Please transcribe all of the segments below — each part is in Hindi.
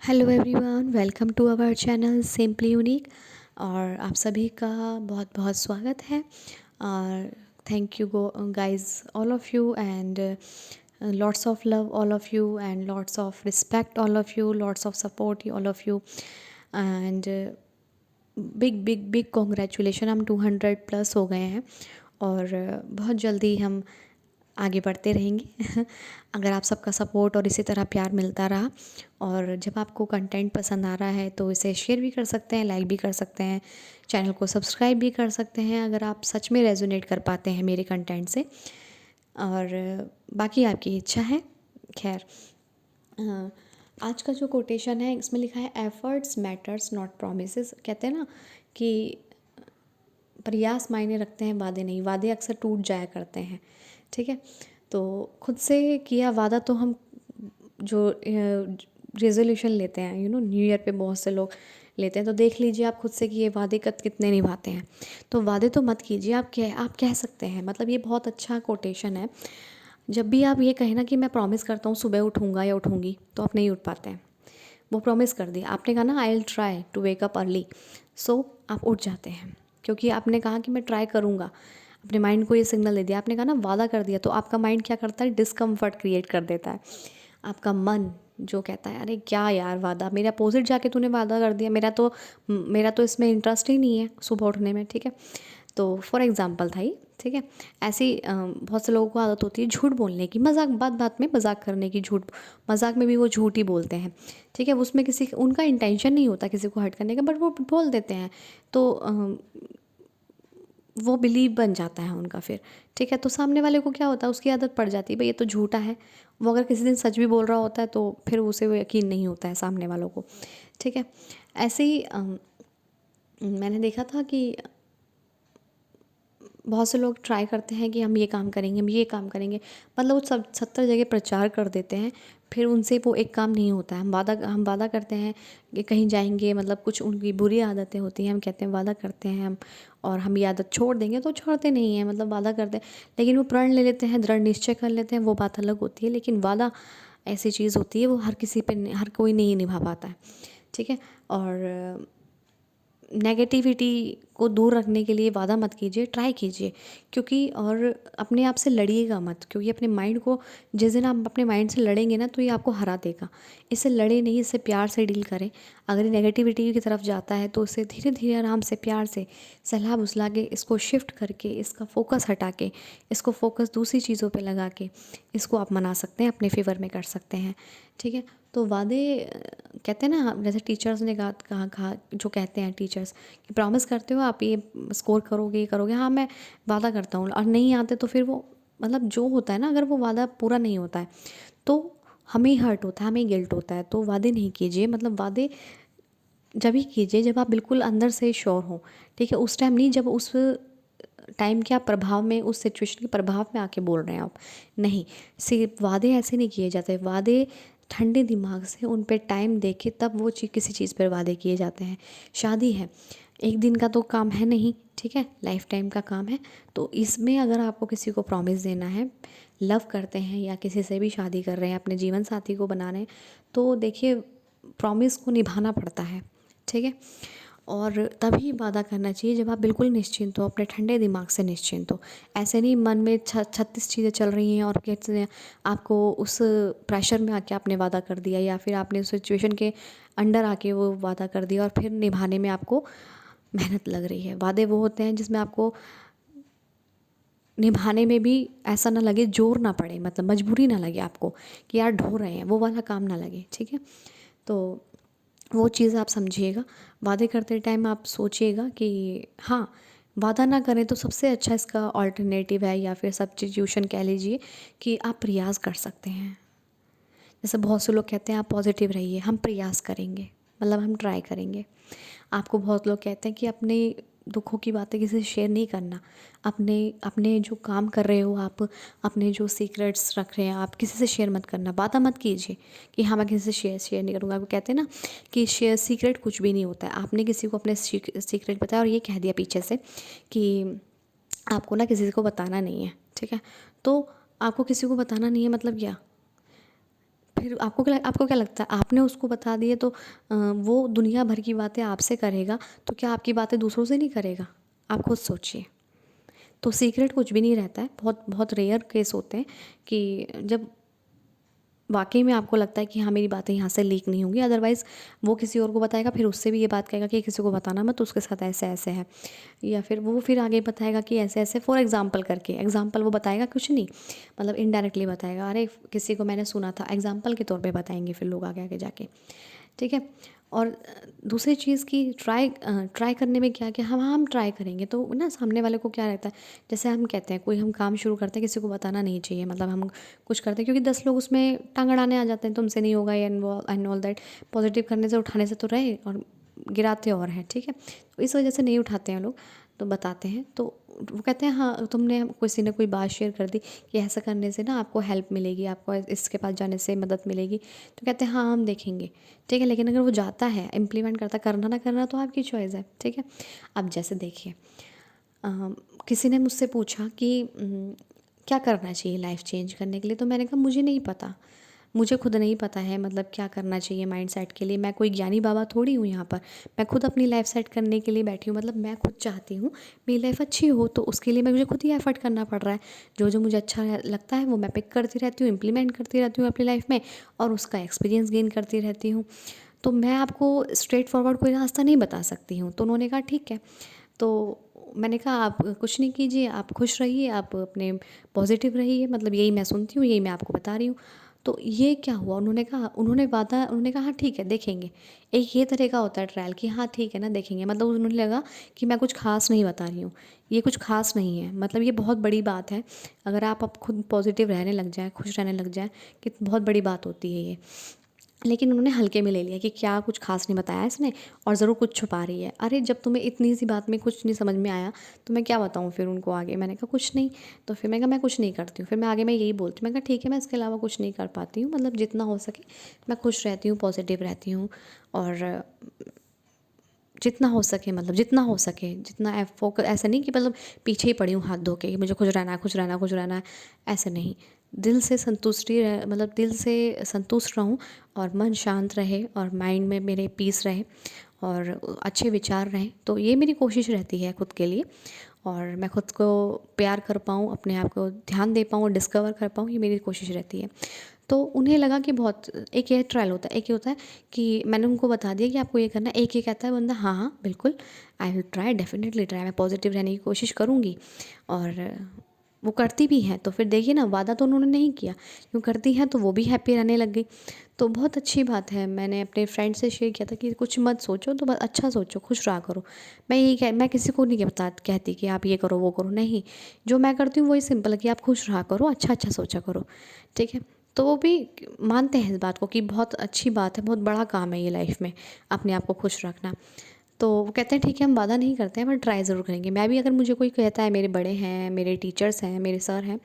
Hello everyone, welcome to our channel simply unique. और आप सभी का बहुत बहुत स्वागत है। और thank you guys all of you and lots of love all of you and lots of respect all of you, lots of support all of you and big big big congratulation. हम 200 प्लस हो गए हैं और बहुत जल्दी हम आगे बढ़ते रहेंगे अगर आप सबका सपोर्ट और इसी तरह प्यार मिलता रहा। और जब आपको कंटेंट पसंद आ रहा है तो इसे शेयर भी कर सकते हैं, लाइक भी कर सकते हैं, चैनल को सब्सक्राइब भी कर सकते हैं अगर आप सच में रेजोनेट कर पाते हैं मेरे कंटेंट से। और बाकी आपकी इच्छा है। खैर, आज का जो कोटेशन है इसमें लिखा है एफर्ट्स मैटर्स नॉट प्रोमिसेस। कहते हैं ना कि प्रयास मायने रखते हैं, वादे नहीं। वादे अक्सर टूट जाया करते हैं, ठीक है। तो खुद से किया वादा तो हम जो रेजोल्यूशन लेते हैं, न्यू ईयर पे बहुत से लोग लेते हैं, तो देख लीजिए आप खुद से कि ये वादे कितने निभाते हैं। तो वादे तो मत कीजिए। आप कह सकते हैं, मतलब ये बहुत अच्छा कोटेशन है। जब भी आप ये कहें ना कि मैं प्रॉमिस करता हूँ सुबह उठूँगा या उठूँगी, तो आप नहीं उठ पाते हैं। वो प्रॉमिस कर दिया आपने, कहा ना I will try to wake up early, so आप उठ जाते हैं क्योंकि आपने कहा कि मैं ट्राई करूँगा। अपने माइंड को ये सिग्नल दे दिया, आपने कहा ना वादा कर दिया, तो आपका माइंड क्या करता है, डिस्कम्फर्ट क्रिएट कर देता है। आपका मन जो कहता है अरे क्या यार वादा, मेरे अपोजिट जाके तूने वादा कर दिया, मेरा तो इसमें इंटरेस्ट ही नहीं है सुबह उठने में, ठीक है। तो फॉर एग्ज़ाम्पल था ये, ठीक है। ऐसी बहुत से लोगों को आदत होती है झूठ बोलने की, मजाक, बात बात में मजाक करने की। झूठ मजाक में भी वो झूठ ही बोलते हैं, ठीक है। उसमें उनका इंटेंशन नहीं होता किसी को हर्ट करने का, बट वो बोल देते हैं। तो वो बिलीव बन जाता है उनका फिर, ठीक है। तो सामने वाले को क्या होता है, उसकी आदत पड़ जाती है भाई ये तो झूठा है। वो अगर किसी दिन सच भी बोल रहा होता है तो फिर उसे वो यकीन नहीं होता है सामने वालों को, ठीक है। ऐसे ही मैंने देखा था कि बहुत से लोग ट्राई करते हैं कि हम ये काम करेंगे, हम ये काम करेंगे, मतलब वो सब 70 जगह प्रचार कर देते हैं, फिर उनसे वो एक काम नहीं होता है। हम वादा करते हैं कि कहीं जाएंगे, मतलब कुछ उनकी बुरी आदतें होती हैं, हम कहते हैं वादा करते हैं हम, और हम ये आदत छोड़ देंगे, तो छोड़ते नहीं हैं, मतलब वादा करते हैं लेकिन वो प्रण ले लेते हैं, दृढ़ निश्चय कर लेते हैं, वो बात अलग होती है। लेकिन वादा ऐसी चीज़ होती है, वो हर कोई नहीं निभा पाता है, ठीक है। और नेगेटिविटी को दूर रखने के लिए वादा मत कीजिए, ट्राई कीजिए। क्योंकि और अपने आप से लड़िएगा मत, क्योंकि अपने माइंड को, जिस दिन आप अपने माइंड से लड़ेंगे ना तो ये आपको हरा देगा। इससे लड़े नहीं, इससे प्यार से डील करें। अगर ये नेगेटिविटी की तरफ जाता है तो उसे धीरे धीरे आराम से प्यार से सलाह बुसला के इसको शिफ्ट करके, इसका फोकस हटा के, इसको फोकस दूसरी चीज़ों पर लगा के इसको आप मना सकते हैं, अपने फेवर में कर सकते हैं, ठीक है। तो वादे कहते हैं ना, जैसे टीचर्स ने कहा जो कहते हैं टीचर्स कि प्रॉमिस करते हो आप ये स्कोर करोगे, ये करोगे, हाँ मैं वादा करता हूँ, और नहीं आते तो फिर वो, मतलब जो होता है ना, अगर वो वादा पूरा नहीं होता है तो हमें ही हर्ट होता है, हमें गिल्ट होता है। तो वादे नहीं कीजिए, मतलब वादे जब ही कीजिए जब आप बिल्कुल अंदर से श्योर हो, ठीक है। उस टाइम नहीं, जब उस टाइम के आप प्रभाव में, उस सिचुएशन के प्रभाव में आके बोल रहे हैं आप, नहीं। सिर्फ वादे ऐसे नहीं किए जाते, वादे ठंडे दिमाग से उन पे टाइम दे के तब वो चीज़, किसी चीज़ पर वादे किए जाते हैं। शादी है, एक दिन का तो काम है नहीं, ठीक है, लाइफ टाइम का काम है। तो इसमें अगर आपको किसी को प्रॉमिस देना है, लव करते हैं या किसी से भी शादी कर रहे हैं, अपने जीवन साथी को बना रहे हैं, तो देखिए प्रॉमिस को निभाना पड़ता है, ठीक है। और तभी वादा करना चाहिए जब आप बिल्कुल निश्चिंत हो, अपने ठंडे दिमाग से निश्चिंत हो। ऐसे नहीं मन में 36 चीज़ें चल रही हैं और कहते हैं आपको उस प्रेशर में आके आपने वादा कर दिया, या फिर आपने उस सिचुएशन के अंडर आके वो वादा कर दिया और फिर निभाने में आपको मेहनत लग रही है। वादे वो होते हैं जिसमें आपको निभाने में भी ऐसा ना लगे, जोर ना पड़े, मतलब मजबूरी ना लगे आपको कि यार ढो रहे हैं, वो वाला काम ना लगे, ठीक है। तो वो चीज़ आप समझिएगा। वादे करते टाइम आप सोचिएगा कि हाँ, वादा ना करें तो सबसे अच्छा इसका ऑल्टरनेटिव है, या फिर सब्स्टिट्यूशन कह लीजिए, कि आप प्रयास कर सकते हैं। जैसे बहुत से लोग कहते हैं आप पॉजिटिव रहिए, हम प्रयास करेंगे, मतलब हम ट्राई करेंगे। आपको बहुत लोग कहते हैं कि अपने दुखों की बातें किसी से शेयर नहीं करना। अपने अपने जो काम कर रहे हो आप, अपने जो सीक्रेट्स रख रहे हैं आप, किसी से शेयर मत करना। वादा मत कीजिए कि हाँ मैं किसी से शेयर नहीं करूँगा। वो कहते हैं ना कि शेयर सीक्रेट कुछ भी नहीं होता है। आपने किसी को अपने सीक्रेट बताया और ये कह दिया पीछे से कि आपको ना किसी को बताना नहीं है, ठीक है। तो आपको किसी को बताना नहीं है, मतलब क्या, फिर आपको क्या लगता है, आपने उसको बता दिए तो वो दुनिया भर की बातें आपसे करेगा, तो क्या आपकी बातें दूसरों से नहीं करेगा? आप खुद सोचिए। तो सीक्रेट कुछ भी नहीं रहता है, बहुत बहुत रेयर केस होते हैं कि जब वाक़ई में आपको लगता है कि हाँ, मेरी बातें यहाँ से लीक नहीं होंगी, अदरवाइज़ वो किसी और को बताएगा, फिर उससे भी ये बात कहेगा कि किसी को बताना मत, उसके साथ ऐसे-ऐसे है। या फिर वो फिर आगे बताएगा कि ऐसे-ऐसे, फॉर एग्ज़ाम्पल करके, एग्ज़ाम्पल वो बताएगा कुछ नहीं, मतलब इनडायरेक्टली बताएगा, अरे किसी को मैंने सुना था, एग्ज़ाम्पल के तौर पे बताएँगे फिर लोग आगे-आगे जाके। ठीक है? और दूसरी चीज़ कि ट्राई करने में क्या क्या हम ट्राई करेंगे तो ना सामने वाले को क्या रहता है, जैसे हम कहते हैं कोई हम काम शुरू करते हैं, किसी को बताना नहीं चाहिए, मतलब हम कुछ करते हैं क्योंकि 10 लोग उसमें टांग अड़ाने आ जाते हैं, तुमसे नहीं होगा ये एंड ऑल दैट। पॉजिटिव करने से, उठाने से तो रहे, और गिराते और हैं। ठीक है? तो इस वजह से नहीं उठाते हैं लोग, तो बताते हैं। तो वो कहते हैं हाँ, तुमने किसी ने कोई बात शेयर कर दी कि ऐसा करने से ना आपको हेल्प मिलेगी, आपको इसके पास जाने से मदद मिलेगी, तो कहते हैं हाँ, हम देखेंगे। ठीक है? लेकिन अगर वो जाता है, इम्प्लीमेंट करता है, करना ना करना तो आपकी चॉइस है। ठीक है? अब जैसे देखिए, किसी ने मुझसे पूछा कि क्या करना चाहिए लाइफ चेंज करने के लिए, तो मैंने कहा मुझे नहीं पता, मुझे खुद नहीं पता है, मतलब क्या करना चाहिए माइंड सेट के लिए। मैं कोई ज्ञानी बाबा थोड़ी हूँ यहाँ पर, मैं खुद अपनी लाइफ सेट करने के लिए बैठी हूँ, मतलब मैं खुद चाहती हूँ मेरी लाइफ अच्छी हो, तो उसके लिए मुझे खुद ही एफर्ट करना पड़ रहा है। जो जो मुझे अच्छा लगता है वो मैं पिक करती रहती हूँ, इम्प्लीमेंट करती रहती हूँ अपनी लाइफ में, और उसका एक्सपीरियंस गेन करती रहती हूँ। तो मैं आपको स्ट्रेट फॉरवर्ड कोई रास्ता नहीं बता सकती हूँ। तो उन्होंने कहा ठीक है। तो मैंने कहा आप कुछ नहीं कीजिए, आप खुश रहिए, आप अपने पॉजिटिव रहिए, मतलब यही मैं सुनती हूँ, यही मैं आपको बता रही हूँ। तो ये क्या हुआ, उन्होंने कहा हाँ ठीक है देखेंगे। एक ये तरीका होता है ट्रायल कि हाँ ठीक है ना देखेंगे, मतलब उन्होंने लगा कि मैं कुछ खास नहीं बता रही हूँ, ये कुछ खास नहीं है, मतलब ये बहुत बड़ी बात है। अगर आप खुद पॉजिटिव रहने लग जाएँ, खुश रहने लग जाएँ, कि बहुत बड़ी बात होती है ये। लेकिन उन्होंने हल्के में ले लिया कि क्या कुछ खास नहीं बताया इसने, और ज़रूर कुछ छुपा रही है। अरे जब तुम्हें इतनी सी बात में कुछ नहीं समझ में आया, तो मैं क्या बताऊँ फिर उनको आगे। मैंने कहा कुछ नहीं। तो फिर मैं कहा मैं कुछ नहीं करती हूँ, फिर मैं आगे मैं यही बोलती हूँ, मैं कहा ठीक है मैं इसके अलावा कुछ नहीं कर पाती हूँ, मतलब जितना हो सके मैं खुश रहती हूँ, पॉजिटिव रहती हूँ, और जितना हो सके, मतलब जितना हो सके, जितना फोकस, ऐसा नहीं कि मतलब पीछे ही पड़ी हूँ हाथ धो के कि मुझे खुश रहना है, खुश रहना है, खुश रहना है, ऐसे नहीं। दिल से संतुष्टि रहे, मतलब दिल से संतुष्ट रहूँ, और मन शांत रहे, और माइंड में मेरे पीस रहे, और अच्छे विचार रहें। तो ये मेरी कोशिश रहती है खुद के लिए, और मैं खुद को प्यार कर पाऊँ, अपने आप को ध्यान दे पाऊँ, डिस्कवर कर पाऊँ, ये मेरी कोशिश रहती है। तो उन्हें लगा कि बहुत, एक ये ट्रायल होता है, एक ये होता है कि मैंने उनको बता दिया कि आपको ये करना है, एक ये कहता है बंदा हाँ हाँ बिल्कुल, आई विल ट्राई, डेफिनेटली ट्राई, मैं पॉजिटिव रहने की कोशिश करूँगी, और वो करती भी हैं। तो फिर देखिए ना, वादा तो उन्होंने नहीं किया, क्यों करती हैं तो वो भी हैप्पी रहने लग गई। तो बहुत अच्छी बात है। मैंने अपने फ्रेंड से शेयर किया था कि कुछ मत सोचो, तो बस अच्छा सोचो, खुश रहा करो। मैं किसी को नहीं कहती कि आप ये करो वो करो, नहीं। जो मैं करती हूँ वही सिंपल है कि आप खुश रहा करो, अच्छा अच्छा सोचा करो। ठीक है? तो वो भी मानते हैं इस बात को कि बहुत अच्छी बात है, बहुत बड़ा काम है ये लाइफ में, अपने आप को खुश रखना। तो वो कहते हैं ठीक है हम वादा नहीं करते हैं, पर ट्राई ज़रूर करेंगे। मैं भी, अगर मुझे कोई कहता है, मेरे बड़े हैं, मेरे टीचर्स हैं, मेरे सर हैं,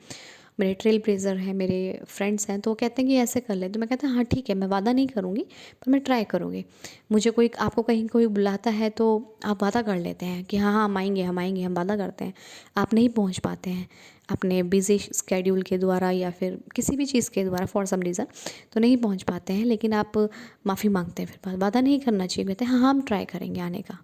मेरे ट्रेल ब्लेज़र हैं, मेरे फ्रेंड्स हैं, तो वो कहते हैं कि ऐसे कर ले, तो मैं कहता हाँ ठीक है, मैं वादा नहीं करूँगी, पर मैं ट्राई करूँगी। मुझे कोई, आपको कहीं कोई बुलाता है तो आप वादा कर लेते हैं कि हाँ हाँ हम आएंगे, हम आएंगे, हम वादा करते हैं। आप नहीं पहुँच पाते हैं अपने बिजी स्केड्यूल के द्वारा, या फिर किसी भी चीज़ के द्वारा, फॉर सम रीज़न तो नहीं पहुँच पाते हैं, लेकिन आप माफ़ी मांगते हैं। फिर वादा नहीं करना चाहिए, कहते हैं हाँ हम ट्राई करेंगे आने का,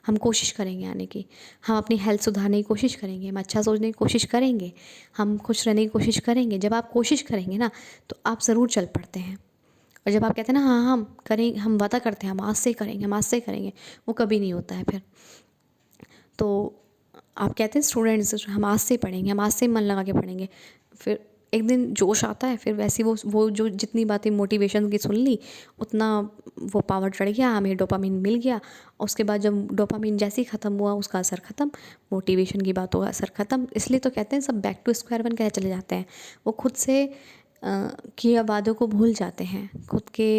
हम कोशिश करेंगे आने की, हम अपनी हेल्थ सुधारने की कोशिश करेंगे, हम अच्छा सोचने की कोशिश करेंगे, हम खुश रहने की कोशिश करेंगे। जब आप कोशिश करेंगे ना, तो आप ज़रूर चल पड़ते हैं। और जब आप कहते हैं ना हाँ हम करें, हम वादा करते हैं हम आज से करेंगे, हम आज से करेंगे, वो कभी नहीं होता है फिर। तो आप कहते हैं स्टूडेंट्स हम आज से पढ़ेंगे, हम आज से मन लगा के पढ़ेंगे, फिर एक दिन जोश आता है, फिर वैसे वो जो जितनी बातें मोटिवेशन की सुन ली, उतना वो पावर चढ़ गया, हमें डोपामिन मिल गया। और उसके बाद जब डोपामिन जैसे ही ख़त्म हुआ, उसका असर ख़त्म, मोटिवेशन की बातों का असर ख़त्म। इसलिए तो कहते हैं सब बैक टू स्क्वायर वन कैसे चले जाते हैं। वो खुद से किए वादों को भूल जाते हैं, खुद के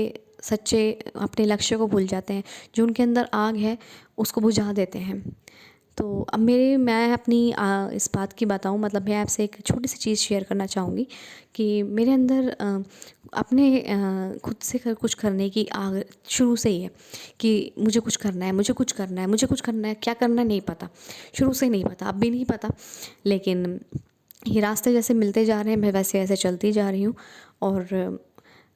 सच्चे अपने लक्ष्य को भूल जाते हैं, जो उनके अंदर आग है उसको बुझा देते हैं। तो अब मैं अपनी इस बात की बताऊँ, मतलब मैं आपसे एक छोटी सी चीज़ शेयर करना चाहूँगी कि मेरे अंदर अपने खुद से कुछ करने की आग शुरू से ही है कि मुझे कुछ करना है, मुझे कुछ करना है, मुझे कुछ करना है। क्या करना है नहीं पता, शुरू से नहीं पता, अब भी नहीं पता, लेकिन ये रास्ते जैसे मिलते जा रहे हैं, मैं वैसे ऐसे चलती जा रही हूँ। और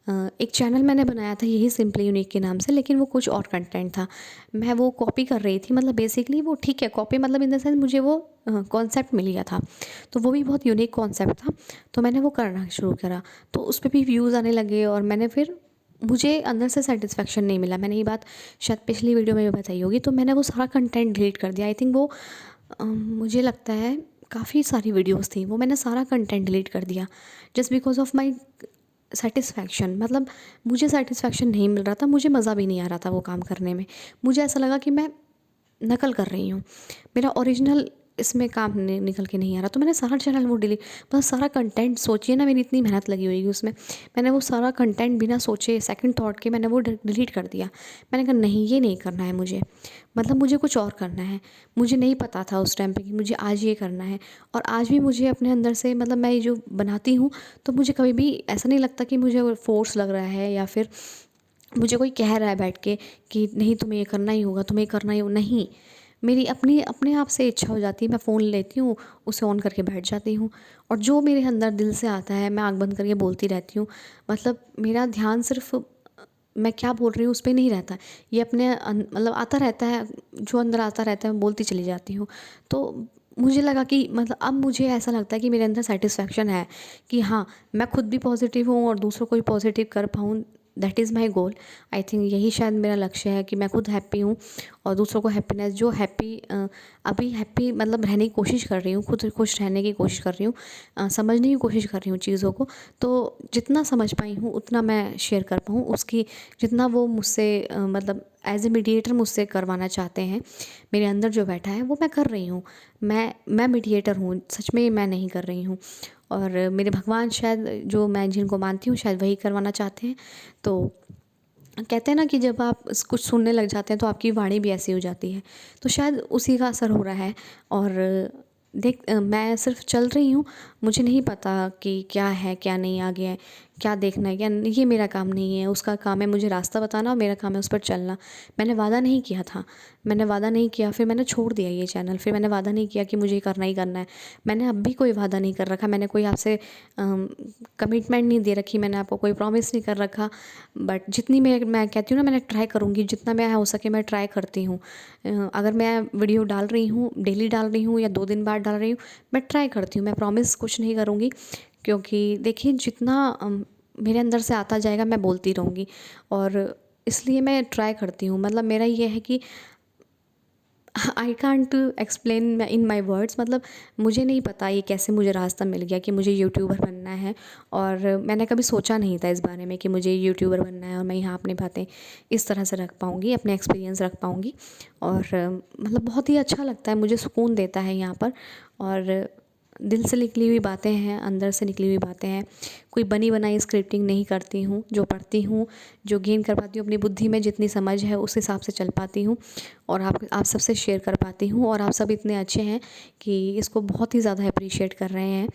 एक चैनल मैंने बनाया था यही सिंपली यूनिक के नाम से, लेकिन वो कुछ और कंटेंट था। मैं वो कॉपी कर रही थी, मतलब बेसिकली वो ठीक है कॉपी, मतलब इन द सेंस मुझे वो कॉन्सेप्ट मिल गया था, तो वो भी बहुत यूनिक कॉन्सेप्ट था, तो मैंने वो करना शुरू करा। तो उस पे भी व्यूज़ आने लगे और मैंने फिर, मुझे अंदर से सेटिस्फेक्शन नहीं मिला। मैंने ये बात शायद पिछली वीडियो में भी बताई होगी, तो मैंने वो सारा कंटेंट डिलीट कर दिया। आई थिंक वो मुझे लगता है काफ़ी सारी वीडियोस थी, वो मैंने सारा कंटेंट डिलीट कर दिया just because of my satisfaction. मतलब मुझे सेटिस्फेक्शन नहीं मिल रहा था, मुझे मज़ा भी नहीं आ रहा था वो काम करने में। मुझे ऐसा लगा कि मैं नकल कर रही हूँ, मेरा ओरिजिनल इसमें काम निकल के नहीं आ रहा। तो मैंने सारा चैनल वो डिलीट, मतलब सारा कंटेंट, सोचिए ना मेरी इतनी मेहनत लगी हुई उसमें, मैंने वो सारा कंटेंट बिना सोचे सेकंड थॉट के मैंने वो डिलीट कर दिया। मैंने कहा नहीं, ये नहीं करना है मुझे, मतलब मुझे कुछ और करना है। मुझे नहीं पता था उस टाइम पे कि मुझे आज ये करना है, और आज भी मुझे अपने अंदर से, मतलब मैं ये जो बनाती हूँ तो मुझे कभी भी ऐसा नहीं लगता कि मुझे फोर्स लग रहा है या फिर मुझे कोई कह रहा है बैठ के कि नहीं तुम्हें ये करना ही होगा, तुम्हें ये करना ही हो, नहीं। मेरी अपनी अपने आप से इच्छा हो जाती है, मैं फ़ोन लेती हूँ, उसे ऑन करके बैठ जाती हूँ, और जो मेरे अंदर दिल से आता है मैं आँख बंद करके बोलती रहती हूँ। मतलब मेरा ध्यान सिर्फ मैं क्या बोल रही हूँ उस पे नहीं रहता, ये अपने मतलब आता रहता है, जो अंदर आता रहता है मैं बोलती चली जाती हूँ। तो मुझे लगा कि मतलब अब मुझे ऐसा लगता है कि मेरे अंदर सेटिस्फेक्शन है कि हाँ, मैं खुद भी पॉजिटिव हूँ और दूसरों को भी पॉजिटिव कर पाऊँ। That is my goal. I think यही शायद मेरा लक्ष्य है कि मैं खुद हैप्पी हूँ और दूसरों को हैप्पीनेस, जो हैप्पी अभी हैप्पी मतलब रहने की कोशिश कर रही हूँ, खुद खुश रहने की कोशिश कर रही हूँ, समझने की कोशिश कर रही हूँ चीज़ों को। तो जितना समझ पाई हूँ उतना मैं शेयर कर पाऊँ, उसकी जितना वो मुझसे मतलब एज ए मीडिएटर मुझसे करवाना चाहते हैं, मेरे अंदर जो बैठा है वो मैं कर रही हूँ। मैं मीडिएटर हूँ, सच में मैं नहीं कर रही हूँ। और मेरे भगवान शायद, जो मैं जिनको मानती हूँ, शायद वही करवाना चाहते हैं। तो कहते हैं ना कि जब आप कुछ सुनने लग जाते हैं तो आपकी वाणी भी ऐसी हो जाती है, तो शायद उसी का असर हो रहा है। और मैं सिर्फ चल रही हूँ, मुझे नहीं पता कि क्या है क्या नहीं आगे है, क्या देखना है क्या ये मेरा काम नहीं है, उसका काम है मुझे रास्ता बताना और मेरा काम है उस पर चलना। मैंने वादा नहीं किया था, मैंने वादा नहीं किया, फिर मैंने छोड़ दिया ये चैनल, फिर मैंने वादा नहीं किया कि मुझे ये करना ही करना है। मैंने अब भी कोई वादा नहीं कर रखा, मैंने कोई आपसे कमिटमेंट नहीं दे रखी, मैंने आपको कोई प्रॉमिस नहीं कर रखा। बट जितनी मैं कहती हूँ ना, मैंने ट्राई करूँगी, जितना मैं हो सके मैं ट्राई करती हूँ। अगर मैं वीडियो डाल रही हूँ, डेली डाल रही हूँ या 2 दिन बाद डाल रही हूँ, मैं ट्राई करती हूँ, मैं प्रॉमिस कुछ नहीं करूँगी। क्योंकि देखिए जितना मेरे अंदर से आता जाएगा मैं बोलती रहूँगी, और इसलिए मैं ट्राई करती हूँ। मतलब मेरा ये है कि I can't explain in my words, मतलब मुझे नहीं पता ये कैसे मुझे रास्ता मिल गया कि मुझे यूट्यूबर बनना है। और मैंने कभी सोचा नहीं था इस बारे में कि मुझे यूट्यूबर बनना है और मैं यहाँ अपनी बातें इस तरह से रख पाऊँगी, अपने एक्सपीरियंस रख पाऊँगी। और मतलब बहुत ही अच्छा लगता है, मुझे सुकून देता है यहाँ पर। और दिल से निकली हुई बातें हैं, अंदर से निकली हुई बातें हैं, कोई बनी बनाई स्क्रिप्टिंग नहीं करती हूँ। जो पढ़ती हूँ, जो गेन कर पाती हूँ, अपनी बुद्धि में जितनी समझ है उस हिसाब से चल पाती हूँ और आप सबसे शेयर कर पाती हूँ। और आप सब इतने अच्छे हैं कि इसको बहुत ही ज़्यादा अप्रिशिएट कर रहे हैं।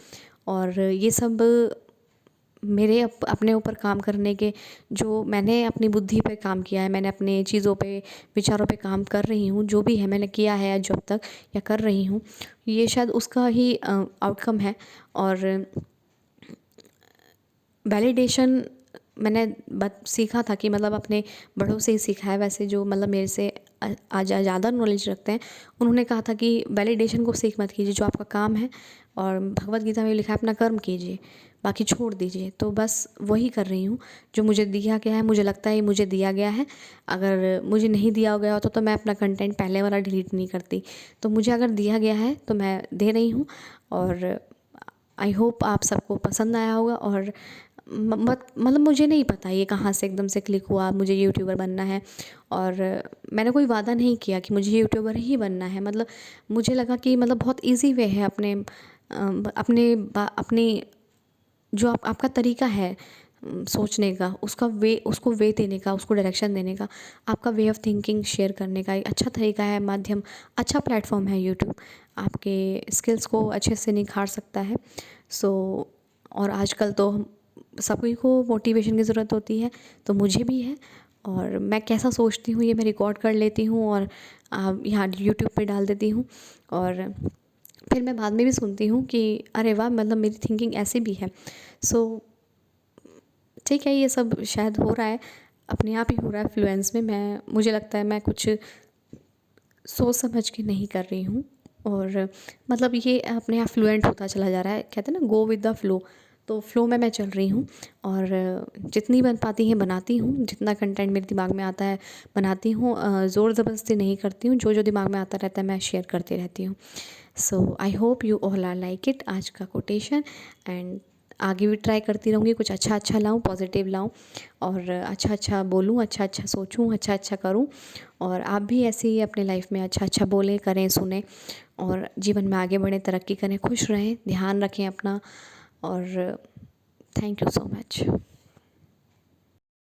और ये सब मेरे अपने ऊपर काम करने के, जो मैंने अपनी बुद्धि पे काम किया है, मैंने अपने चीज़ों पे, विचारों पे काम कर रही हूँ, जो भी है मैंने किया है आज अब तक या कर रही हूँ, ये शायद उसका ही आउटकम है। और वैलिडेशन मैंने सीखा था कि मतलब अपने बड़ों से ही सीखा है। वैसे जो मतलब मेरे से आज ज़्यादा नॉलेज रखते हैं, उन्होंने कहा था कि वैलिडेशन को सीख मत कीजिए, जो आपका काम है, और भगवत गीता में लिखा है अपना कर्म कीजिए, बाकी छोड़ दीजिए। तो बस वही कर रही हूँ जो मुझे दिया गया है, मुझे लगता है मुझे दिया गया है। अगर मुझे नहीं दिया गया होता तो मैं अपना कंटेंट पहले वाला डिलीट नहीं करती। तो मुझे अगर दिया गया है तो मैं दे रही हूँ। और आई होप आप सबको पसंद आया होगा। और मतलब मुझे नहीं पता ये कहाँ से एकदम से क्लिक हुआ मुझे यूट्यूबर बनना है। और मैंने कोई वादा नहीं किया कि मुझे यूट्यूबर ही बनना है। मतलब मुझे लगा कि मतलब बहुत इजी वे है अपने जो आपका तरीका है सोचने का, उसको वे देने का, उसको डायरेक्शन देने का, आपका वे ऑफ थिंकिंग शेयर करने का एक अच्छा तरीका है, माध्यम, अच्छा प्लेटफॉर्म है यूट्यूब। आपके स्किल्स को अच्छे से निखार सकता है। सो और आजकल तो सभी को मोटिवेशन की ज़रूरत होती है, तो मुझे भी है। और मैं कैसा सोचती हूँ ये मैं रिकॉर्ड कर लेती हूँ और यहाँ यूट्यूब पे डाल देती हूँ। और फिर मैं बाद में भी सुनती हूँ कि अरे वाह, मतलब मेरी थिंकिंग ऐसे भी है। सो ठीक है, ये सब शायद हो रहा है, अपने आप ही हो रहा है फ्लुएंस में। मुझे लगता है मैं कुछ सोच समझ के नहीं कर रही हूँ, और मतलब ये अपने आप फ्लुएंट होता चला जा रहा है। कहते हैं ना, गो विद द फ्लो, तो फ्लो में मैं चल रही हूँ। और जितनी बन पाती है बनाती हूँ, जितना कंटेंट मेरे दिमाग में आता है बनाती हूँ। ज़ोर ज़बरदस्ती नहीं करती हूँ, जो जो दिमाग में आता रहता है मैं शेयर करती रहती हूँ। So I hope you all are like it, आज का कोटेशन। एंड आगे भी ट्राई करती रहूँगी, कुछ अच्छा अच्छा लाऊँ, पॉजिटिव लाऊँ, और अच्छा अच्छा बोलूँ, अच्छा अच्छा सोचूँ, अच्छा अच्छा करूँ। और आप भी ऐसे ही अपने लाइफ में अच्छा अच्छा बोलें, करें, सुने, और जीवन में आगे बढ़ें, तरक्की करें, खुश रहें, ध्यान रखें अपना। और थैंक यू सो मच।